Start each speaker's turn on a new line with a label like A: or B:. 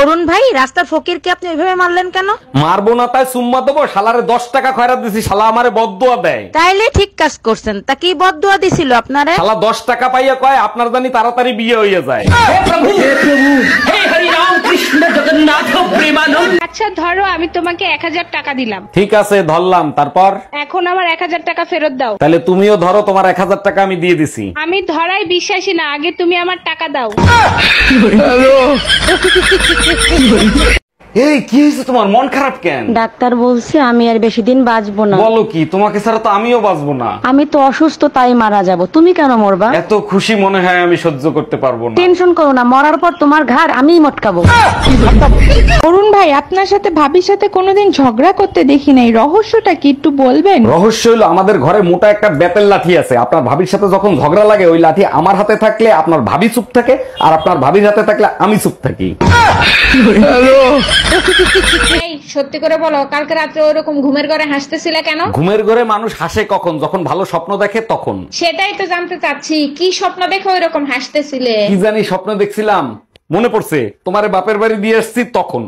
A: অরুণ ভাই, রাস্তার ফকিরকে আপনি ওইভাবে মারলেন কেন?
B: মারবো না তাই সুম্মা দেবো? শালারে 10 টাকা খয়রাত দিছি, শালা আমারে বদদুয়া দেয়।
A: তাইলে ঠিক কাজ করছেন। তা কি বদদুয়া দিছিল আপনারে?
B: শালা 10 টাকা পাইয়া কয় আপনার জানি তাড়াতাড়ি বিয়ে হয়ে যায়।
C: আচ্ছা ধরো আমি তোমাকে 1000 টাকা দিলাম,
B: ঠিক আছে ধরলাম, তারপর?
C: এখন আমার 1000 টাকা ফেরত দাও।
B: তাহলে তুমিও ধরো, তোমার 1000 টাকা আমি দিয়ে দিছি।
C: আমি ধরাই বিশ্বাসী না, আগে তুমি আমার টাকা দাও।
B: এই কি হয়েছে তোমার, মন খারাপ কেন?
A: ডাক্তার বলছে আমি আর বেশি দিন বাঁচবো না।
B: বলো কি, তোমাকে ছাড়া তো আমিও বাঁচবো না।
A: আমি তো অসুস্থ, তাই মারা যাব। তুমি কেন মরবা?
B: এত খুশি মনে হয় আমি সহ্য করতে পারবো না।
A: টেনশন করো না, মরার পর তোমার ঘাড় আমিই মটকাবো।
D: অরুণ ভাই, আপনার সাথে ভাবির সাথে কোনোদিন ঝগড়া করতে দেখি নাই, রহস্যটা কি একটু বলবেন?
B: রহস্য হলো আমাদের ঘরে মোটা একটা বেতের লাঠি আছে। আপনার ভাবির সাথে যখন ঝগড়া লাগে ওই লাঠি আমার হাতে থাকলে আপনার ভাবি চুপ থাকে, আর আপনার ভাবির হাতে থাকলে আমি চুপ থাকি।
C: এই সত্যি করে বলো, কালকে রাত্রে ওরকম ঘুমের ঘরে হাসতেছিলে কেন?
B: ঘুমের ঘরে মানুষ হাসে কখন? যখন ভালো স্বপ্ন দেখে তখন।
C: সেটাই তো জানতে চাচ্ছি, কি স্বপ্ন দেখে ওইরকম হাসতেছিলে?
B: কি জানি স্বপ্ন দেখছিলাম, মনে পড়ছে তোমারে বাপের বাড়ি দিয়ে আসছি তখন।